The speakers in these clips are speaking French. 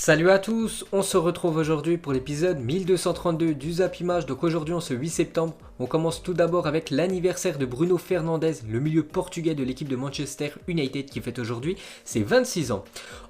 Salut à tous, on se retrouve aujourd'hui pour l'épisode 1232 du Zap Image. Donc aujourd'hui en ce 8 septembre, on commence tout d'abord avec l'anniversaire de Bruno Fernandes, le milieu portugais de l'équipe de Manchester United qui fête aujourd'hui ses 26 ans.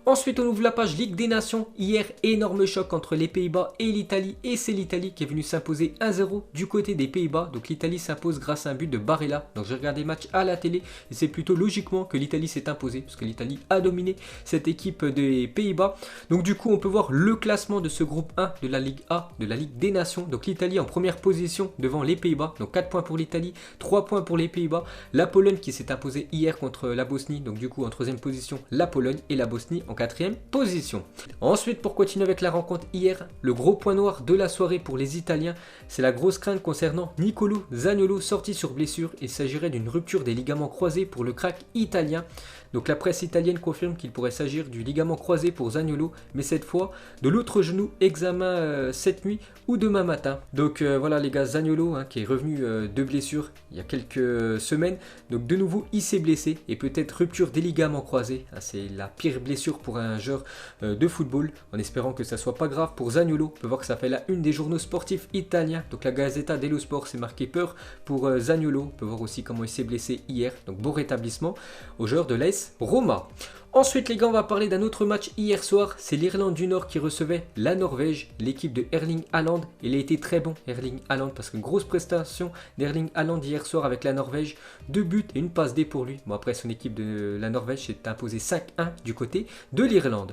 Ensuite on ouvre la page Ligue des Nations. Hier, énorme choc entre les Pays-Bas et l'Italie, et c'est l'Italie qui est venue s'imposer 1-0 du côté des Pays-Bas. Donc l'Italie s'impose grâce à un but de Barella. Donc j'ai regardé le match à la télé et c'est plutôt logiquement que l'Italie s'est imposée parce que l'Italie a dominé cette équipe des Pays-Bas. Donc du coup on peut voir le classement de ce groupe 1 de la Ligue A, de la Ligue des Nations. Donc l'Italie en première position devant les Pays-Bas, donc 4 points pour l'Italie, 3 points pour les Pays-Bas. La Pologne qui s'est imposée hier contre la Bosnie, donc du coup en troisième position la Pologne et la Bosnie en quatrième position. Ensuite pour continuer avec la rencontre hier, le gros point noir de la soirée pour les Italiens, c'est la grosse crainte concernant Nicolo Zaniolo sorti sur blessure. Il s'agirait d'une rupture des ligaments croisés pour le crack italien. Donc la presse italienne confirme qu'il pourrait s'agir du ligament croisé pour Zaniolo, mais cette fois de l'autre genou, examen cette nuit ou demain matin. Donc voilà les gars, Zaniolo qui est revenu de blessure il y a quelques semaines, donc de nouveau il s'est blessé et peut-être rupture des ligaments croisés. C'est la pire blessure pour un joueur de football, en espérant que ça soit pas grave pour Zaniolo. On peut voir que ça fait la une des journaux sportifs italiens, donc la Gazzetta dello Sport s'est marqué peur pour Zaniolo. On peut voir aussi comment il s'est blessé hier, donc bon rétablissement au joueur de l'AS Roma. Ensuite les gars, on va parler d'un autre match hier soir, c'est l'Irlande du Nord qui recevait la Norvège, l'équipe de Erling Haaland. Il a été très bon Erling Haaland parce que grosse prestation d'Erling Haaland hier soir avec la Norvège, 2 buts et une passe D pour lui. Bon après son équipe de la Norvège s'est imposée 5-1 du côté de l'Irlande.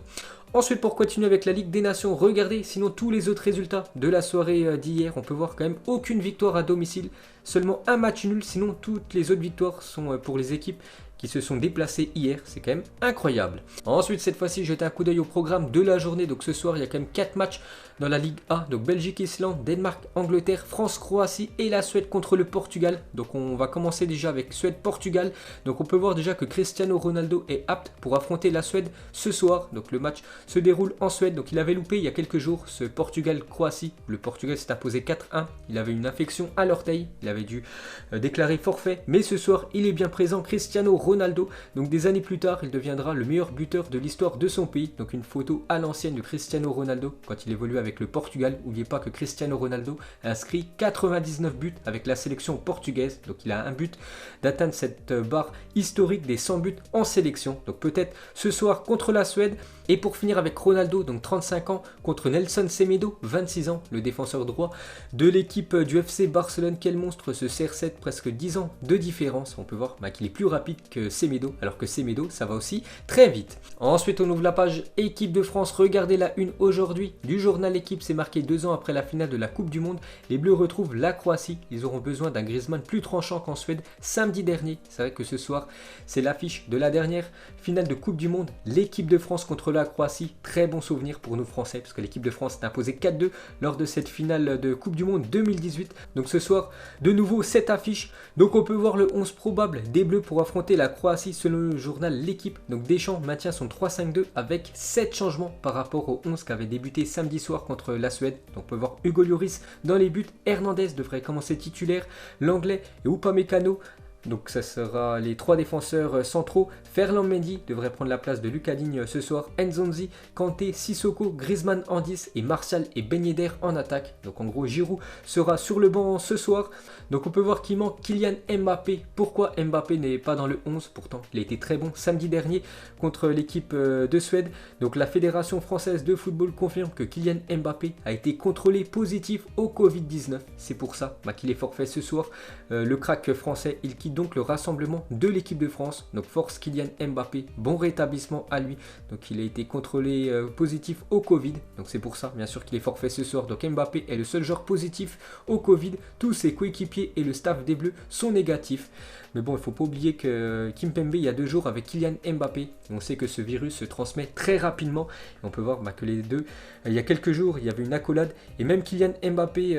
Ensuite pour continuer avec la Ligue des Nations, regardez sinon tous les autres résultats de la soirée d'hier. On peut voir quand même aucune victoire à domicile, seulement un match nul, sinon toutes les autres victoires sont pour les équipes qui se sont déplacés hier, c'est quand même incroyable. Ensuite cette fois-ci jetez un coup d'œil au programme de la journée. Donc ce soir il y a quand même 4 matchs dans la Ligue A, donc Belgique, Islande, Danemark, Angleterre, France, Croatie et la Suède contre le Portugal. Donc on va commencer déjà avec Suède-Portugal. Donc on peut voir déjà que Cristiano Ronaldo est apte pour affronter la Suède ce soir. Donc le match se déroule en Suède, donc il avait loupé il y a quelques jours ce Portugal-Croatie. Le Portugal s'est imposé 4-1, il avait une infection à l'orteil, il avait dû déclarer forfait, mais ce soir il est bien présent Cristiano Ronaldo. Donc des années plus tard il deviendra le meilleur buteur de l'histoire de son pays. Donc une photo à l'ancienne de Cristiano Ronaldo quand il évoluait avec le Portugal. N'oubliez pas que Cristiano Ronaldo a inscrit 99 buts avec la sélection portugaise. Donc il a un but d'atteindre cette barre historique des 100 buts en sélection. Donc peut-être ce soir contre la Suède. Et pour finir avec Ronaldo, donc 35 ans, contre Nelson Semedo, 26 ans, le défenseur droit de l'équipe du FC Barcelone. Quel monstre ce CR7, presque 10 ans de différence. On peut voir qu'il est plus rapide que Semedo, alors que Semedo ça va aussi très vite. Ensuite on ouvre la page équipe de France. Regardez la une aujourd'hui du journal Équipe, c'est marqué 2 ans après la finale de la Coupe du Monde. Les Bleus retrouvent la Croatie, ils auront besoin d'un Griezmann plus tranchant qu'en Suède samedi dernier. C'est vrai que ce soir c'est l'affiche de la dernière finale de Coupe du Monde, l'équipe de France contre la Croatie. Très bon souvenir pour nous Français parce que l'équipe de France s'est imposée 4-2 lors de cette finale de Coupe du Monde 2018. Donc ce soir de nouveau cette affiche. Donc on peut voir le 11 probable des Bleus pour affronter la Croatie selon le journal L'Équipe. Donc Deschamps maintient son 3-5-2 avec 7 changements par rapport au 11 qui avait débuté samedi soir contre la Suède. Donc on peut voir Hugo Lloris dans les buts, Hernandez devrait commencer titulaire, l'anglais et Upamecano. Donc ça sera les 3 défenseurs centraux. Ferland Mendy devrait prendre la place de Lucas Digne ce soir. Nzonzi, Kanté, Sissoko, Griezmann en 10 et Martial et Ben Yedder en attaque. Donc en gros Giroud sera sur le banc ce soir. Donc on peut voir qu'il manque Kylian Mbappé. Pourquoi Mbappé n'est pas dans le 11? Pourtant il a été très bon samedi dernier contre l'équipe de Suède. Donc la Fédération française de football confirme que Kylian Mbappé a été contrôlé positif au Covid-19. C'est pour ça qu'il est forfait ce soir. Le crack français il quitte donc le rassemblement de l'équipe de France. Donc force Kylian Mbappé, bon rétablissement à lui. Donc il a été contrôlé positif au Covid. Donc c'est pour ça bien sûr qu'il est forfait ce soir. Donc Mbappé est le seul joueur positif au Covid. Tous ses coéquipiers et le staff des Bleus sont négatifs. Mais bon, il ne faut pas oublier que Kimpembe il y a 2 jours avec Kylian Mbappé. On sait que ce virus se transmet très rapidement. Et on peut voir que les deux, il y a quelques jours, il y avait une accolade. Et même Kylian Mbappé,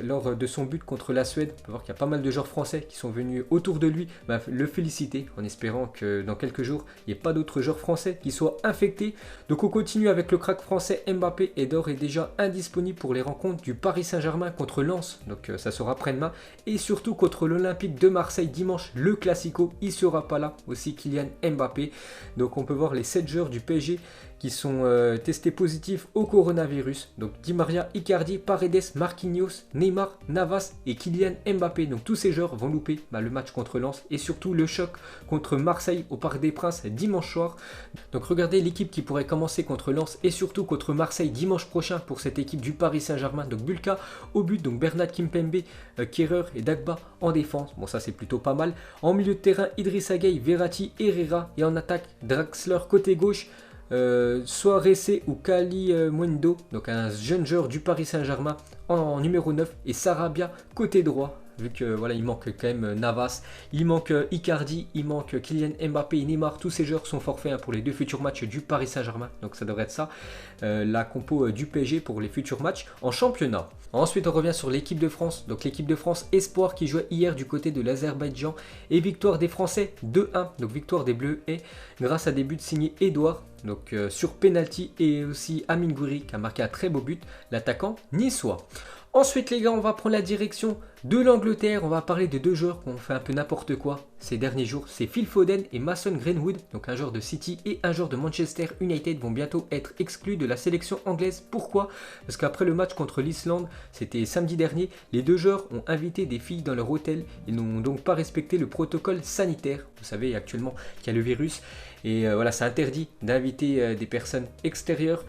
lors de son but contre la Suède, on peut voir qu'il y a pas mal de joueurs français qui sont venus autour de lui le féliciter en espérant que dans quelques jours, il n'y ait pas d'autres joueurs français qui soient infectés. Donc on continue avec le crack français Mbappé est d'ores et déjà indisponible pour les rencontres du Paris Saint-Germain contre Lens. Donc ça sera après-demain. Et surtout contre l'Olympique de Marseille dimanche. Le Classico, il sera pas là, aussi Kylian Mbappé. Donc on peut voir les 7 joueurs du PSG qui sont testés positifs au coronavirus. Donc Di Maria, Icardi, Paredes, Marquinhos, Neymar, Navas et Kylian Mbappé. Donc tous ces joueurs vont louper le match contre Lens et surtout le choc contre Marseille au Parc des Princes dimanche soir. Donc regardez l'équipe qui pourrait commencer contre Lens et surtout contre Marseille dimanche prochain pour cette équipe du Paris Saint-Germain. Donc Bulka au but, donc Bernat Kimpembe, Kehrer et Dagba en défense. Bon, ça c'est plutôt pas mal. En milieu de terrain, Idrissa Gueye, Verratti, Herrera et en attaque, Draxler côté gauche. Soit Ressé ou Kali Mwendo, donc un jeune joueur du Paris Saint-Germain en numéro 9 et Sarabia côté droit. Vu que voilà, il manque quand même Navas, il manque Icardi, il manque Kylian Mbappé et Neymar. Tous ces joueurs sont forfaits pour les 2 futurs matchs du Paris Saint-Germain. Donc ça devrait être ça, la compo du PSG pour les futurs matchs en championnat. Ensuite on revient sur l'équipe de France. Donc l'équipe de France Espoir qui jouait hier du côté de l'Azerbaïdjan. Et victoire des Français 2-1. Donc victoire des Bleus et grâce à des buts signés Edouard. Donc sur penalty et aussi Amine Gouiri qui a marqué un très beau but, l'attaquant niçois. Ensuite les gars, on va prendre la direction de l'Angleterre. On va parler de 2 joueurs qui ont fait un peu n'importe quoi ces derniers jours. C'est Phil Foden et Mason Greenwood. Donc un joueur de City et un joueur de Manchester United vont bientôt être exclus de la sélection anglaise. Pourquoi? Parce qu'après le match contre l'Islande, c'était samedi dernier, les 2 joueurs ont invité des filles dans leur hôtel. Ils n'ont donc pas respecté le protocole sanitaire. Vous savez actuellement qu'il y a le virus. Et voilà, c'est interdit d'inviter des personnes extérieures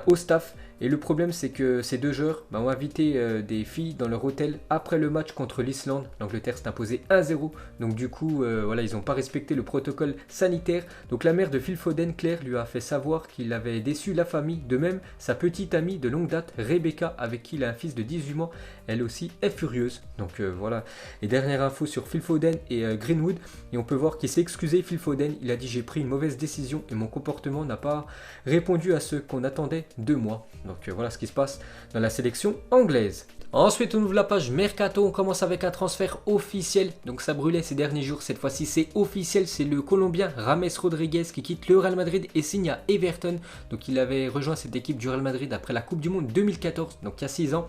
au staff. Et le problème, c'est que ces 2 joueurs ont invité des filles dans leur hôtel après le match contre l'Islande. L'Angleterre s'est imposée 1-0. Donc du coup, voilà, ils n'ont pas respecté le protocole sanitaire. Donc la mère de Phil Foden, Claire, lui a fait savoir qu'il avait déçu la famille. De même, sa petite amie de longue date, Rebecca, avec qui il a un fils de 18 mois, elle aussi est furieuse. Donc voilà, les dernières infos sur Phil Foden et Greenwood. Et on peut voir qu'il s'est excusé, Phil Foden. Il a dit: j'ai pris une mauvaise décision et mon comportement n'a pas répondu à ce qu'on attendait de moi. Donc voilà ce qui se passe dans la sélection anglaise. Ensuite on ouvre la page Mercato, on commence avec un transfert officiel. Donc ça brûlait ces derniers jours, cette fois-ci c'est officiel. C'est le Colombien James Rodriguez qui quitte le Real Madrid et signe à Everton. Donc il avait rejoint cette équipe du Real Madrid après la Coupe du Monde 2014, donc il y a 6 ans.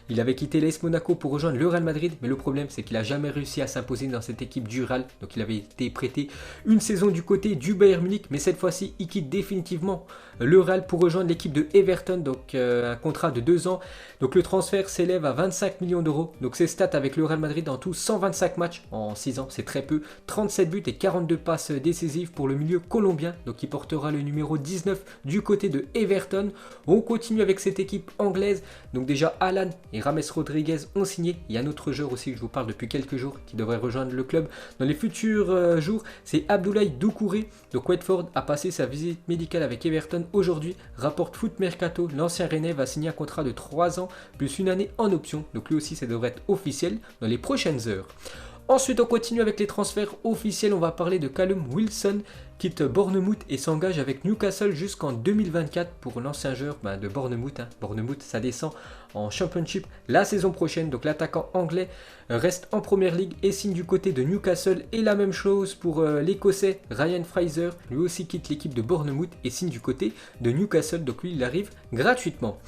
Il avait quitté l'AS Monaco pour rejoindre le Real Madrid, mais le problème c'est qu'il n'a jamais réussi à s'imposer dans cette équipe du Real. Donc il avait été prêté une saison du côté du Bayern Munich, mais cette fois-ci il quitte définitivement le Real pour rejoindre l'équipe de Everton. Donc un contrat de 2 ans. Donc le transfert s'élève à 25 millions d'euros. Donc ses stats avec le Real Madrid en tout 125 matchs en 6 ans, c'est très peu. 37 buts et 42 passes décisives pour le milieu colombien. Donc il portera le numéro 19 du côté de Everton. On continue avec cette équipe anglaise. Donc déjà Alan et James Rodriguez ont signé. Il y a un autre joueur aussi que je vous parle depuis quelques jours qui devrait rejoindre le club dans les futurs jours. C'est Abdoulaye Doucouré. Donc Watford a passé sa visite médicale avec Everton aujourd'hui. Rapporte Foot Mercato, l'ancien Rennais va signer un contrat de 3 ans plus une année en option. Donc lui aussi ça devrait être officiel dans les prochaines heures. Ensuite on continue avec les transferts officiels. On va parler de Callum Wilson, quitte Bournemouth et s'engage avec Newcastle jusqu'en 2024 pour l'ancien joueur de Bournemouth. Bournemouth ça descend en Championship la saison prochaine. Donc l'attaquant anglais reste en Première Ligue et signe du côté de Newcastle. Et la même chose pour l'Écossais Ryan Fraser, lui aussi quitte l'équipe de Bournemouth et signe du côté de Newcastle. Donc lui il arrive gratuitement.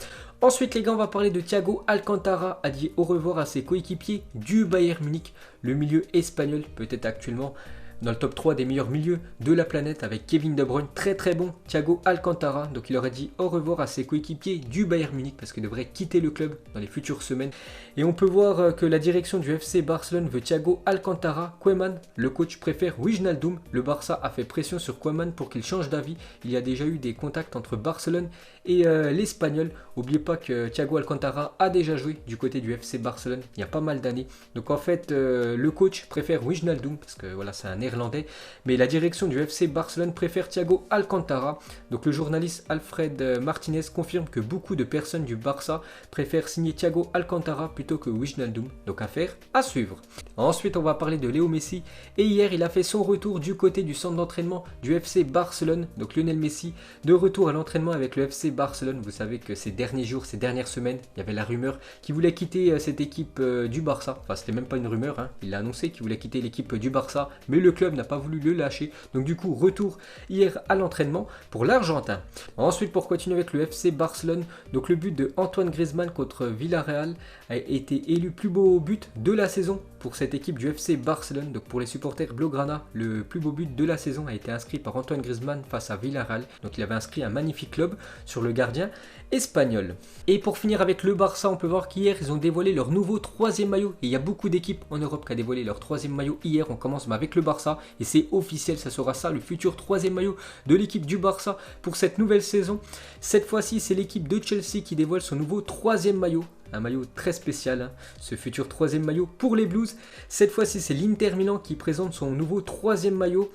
Ensuite les gars, on va parler de Thiago Alcantara, a dit au revoir à ses coéquipiers du Bayern Munich. Le milieu espagnol peut être actuellement dans le top 3 des meilleurs milieux de la planète avec Kevin De Bruyne, très très bon. Thiago Alcantara, donc il aurait dit au revoir à ses coéquipiers du Bayern Munich parce qu'il devrait quitter le club dans les futures semaines. Et on peut voir que la direction du FC Barcelone veut Thiago Alcantara. Koeman, le coach, préfère Wijnaldum. Le Barça a fait pression sur Koeman pour qu'il change d'avis. Il y a déjà eu des contacts entre Barcelone et l'Espagnol. N'oubliez pas que Thiago Alcantara a déjà joué du côté du FC Barcelone il y a pas mal d'années. Donc en fait, le coach préfère Wijnaldum parce que voilà, c'est un néerlandais. Mais la direction du FC Barcelone préfère Thiago Alcantara. Donc le journaliste Alfred Martinez confirme que beaucoup de personnes du Barça préfèrent signer Thiago Alcantara plutôt que Wijnaldum. Donc affaire à suivre. Ensuite, on va parler de Léo Messi. Et hier, il a fait son retour du côté du centre d'entraînement du FC Barcelone. Donc Lionel Messi, de retour à l'entraînement avec le FC Barcelone. Vous savez que ces derniers jours, ces dernières semaines, il y avait la rumeur qu'il voulait quitter cette équipe du Barça. Enfin, c'était même pas une rumeur, hein. Il a annoncé qu'il voulait quitter l'équipe du Barça, mais le club n'a pas voulu le lâcher. Donc du coup, retour hier à l'entraînement pour l'Argentin. Ensuite, pour continuer avec le FC Barcelone, donc le but de Antoine Griezmann contre Villarreal a été élu plus beau but de la saison pour cette équipe du FC Barcelone. Donc pour les supporters blaugrana, le plus beau but de la saison a été inscrit par Antoine Griezmann face à Villarreal. Donc il avait inscrit un magnifique lob sur le gardien espagnol. Et pour finir avec le Barça, on peut voir qu'hier ils ont dévoilé leur nouveau 3e maillot. Et il y a beaucoup d'équipes en Europe qui a dévoilé leur 3e maillot hier. On commence avec le Barça et c'est officiel, ça sera ça le futur 3e maillot de l'équipe du Barça pour cette nouvelle saison. Cette fois-ci c'est l'équipe de Chelsea qui dévoile son nouveau 3e maillot. Un maillot très spécial, ce futur 3e maillot pour les Blues. Cette fois-ci c'est l'Inter Milan qui présente son nouveau 3e maillot.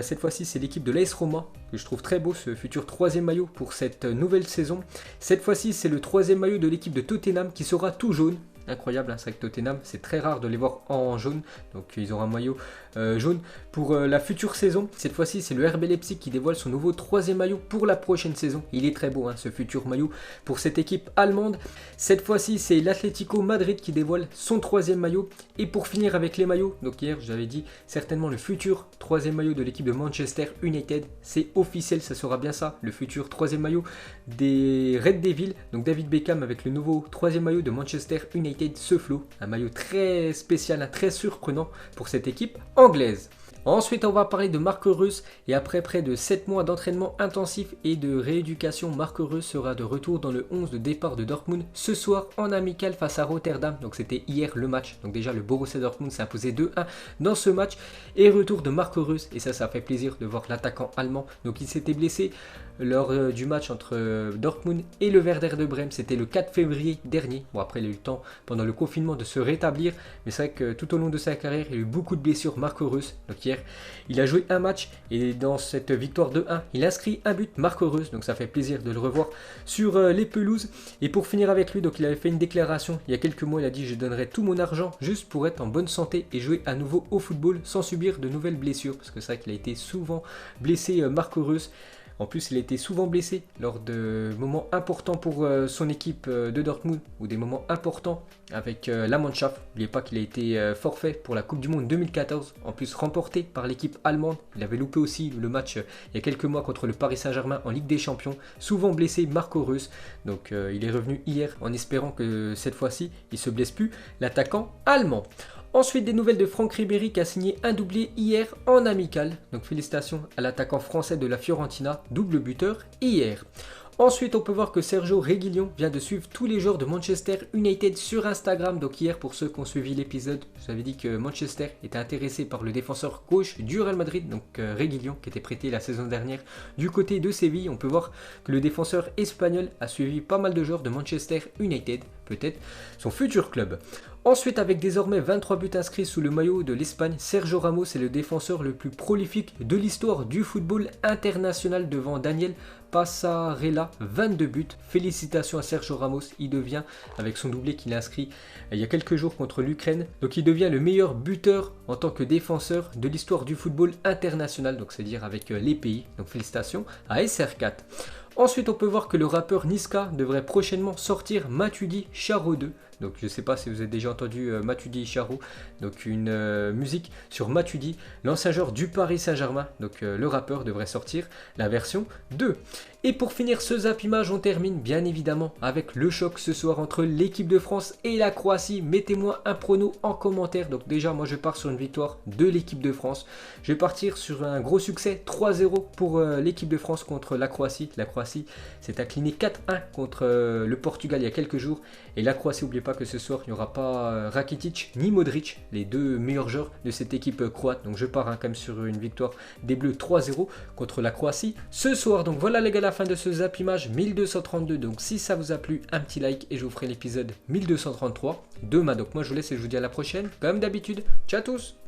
Cette fois-ci c'est l'équipe de l'AS Roma, que je trouve très beau ce futur 3e maillot pour cette nouvelle saison. Cette fois-ci c'est le 3e maillot de l'équipe de Tottenham qui sera tout jaune. Incroyable, hein, c'est vrai que Tottenham, c'est très rare de les voir en jaune. Donc ils auront un maillot jaune pour la future saison. Cette fois-ci, c'est le RB Leipzig qui dévoile son nouveau 3e maillot pour la prochaine saison. Il est très beau, hein, ce futur maillot pour cette équipe allemande. Cette fois-ci, c'est l'Atlético Madrid qui dévoile son 3e maillot. Et pour finir avec les maillots, donc hier, j'avais dit certainement le futur 3e maillot de l'équipe de Manchester United. C'est officiel, ça sera bien ça, le futur 3e maillot des Red Devils. Donc David Beckham avec le nouveau 3e maillot de Manchester United, ce flow, un maillot très spécial, très surprenant pour cette équipe anglaise. Ensuite, on va parler de Marco Reus et après près de 7 mois d'entraînement intensif et de rééducation, Marco Reus sera de retour dans le 11 de départ de Dortmund ce soir en amical face à Rotterdam. Donc c'était hier le match. Donc déjà le Borussia Dortmund s'est imposé 2-1 dans ce match et retour de Marco Reus et ça fait plaisir de voir l'attaquant allemand. Donc il s'était blessé lors du match entre Dortmund et le Werder de Brême. C'était le 4 février dernier. Bon après il a eu le temps pendant le confinement de se rétablir, mais c'est vrai que tout au long de sa carrière il a eu beaucoup de blessures Marco Reus. Donc hier il a joué un match et dans cette victoire de 1 il inscrit un but Marco Reus. Donc ça fait plaisir de le revoir sur les pelouses. Et pour finir avec lui, donc il avait fait une déclaration il y a quelques mois. Il a dit: je donnerai tout mon argent juste pour être en bonne santé et jouer à nouveau au football sans subir de nouvelles blessures. Parce que c'est vrai qu'il a été souvent blessé Marco Reus. En plus, il a été souvent blessé lors de moments importants pour son équipe de Dortmund ou des moments importants avec la Mannschaft. N'oubliez pas qu'il a été forfait pour la Coupe du Monde 2014, en plus remporté par l'équipe allemande. Il avait loupé aussi le match il y a quelques mois contre le Paris Saint-Germain en Ligue des Champions. Souvent blessé Marco Reus. Donc il est revenu hier en espérant que cette fois-ci, il ne se blesse plus, l'attaquant allemand. Ensuite, des nouvelles de Franck Ribéry qui a signé un doublé hier en amical. Donc félicitations à l'attaquant français de la Fiorentina, double buteur hier. Ensuite, on peut voir que Sergio Reguilón vient de suivre tous les joueurs de Manchester United sur Instagram. Donc hier, pour ceux qui ont suivi l'épisode, je vous avais dit que Manchester était intéressé par le défenseur gauche du Real Madrid, donc Reguilón, qui était prêté la saison dernière du côté de Séville. On peut voir que le défenseur espagnol a suivi pas mal de joueurs de Manchester United, peut-être son futur club. Ensuite, avec désormais 23 buts inscrits sous le maillot de l'Espagne, Sergio Ramos est le défenseur le plus prolifique de l'histoire du football international devant Daniel Passarella, 22 buts. Félicitations à Sergio Ramos, il devient, avec son doublé qu'il a inscrit il y a quelques jours contre l'Ukraine, donc il devient le meilleur buteur en tant que défenseur de l'histoire du football international, donc c'est-à-dire avec les pays. Donc félicitations à SR4. Ensuite, on peut voir que le rappeur Niska devrait prochainement sortir Matuidi Charo 2. Donc je ne sais pas si vous avez déjà entendu Matuidi Charo, donc une musique sur Matuidi, l'ancien joueur du Paris Saint-Germain. Donc le rappeur devrait sortir la version 2. Et pour finir ce Zap Image, on termine bien évidemment avec le choc ce soir entre l'équipe de France et la Croatie. Mettez-moi un prono en commentaire. Donc déjà, moi je pars sur une victoire de l'équipe de France. Je vais partir sur un gros succès 3-0 pour l'équipe de France contre la Croatie. La Croatie s'est inclinée 4-1 contre le Portugal il y a quelques jours. Et la Croatie, n'oubliez pas que ce soir, il n'y aura pas Rakitic ni Modric, les deux meilleurs joueurs de cette équipe croate. Donc je pars quand même sur une victoire des Bleus 3-0 contre la Croatie ce soir. Donc voilà les gars, la fin de ce Zap Image 1232. Donc si ça vous a plu, un petit like et je vous ferai l'épisode 1233 demain. Donc moi je vous laisse et je vous dis à la prochaine. Comme d'habitude, ciao à tous.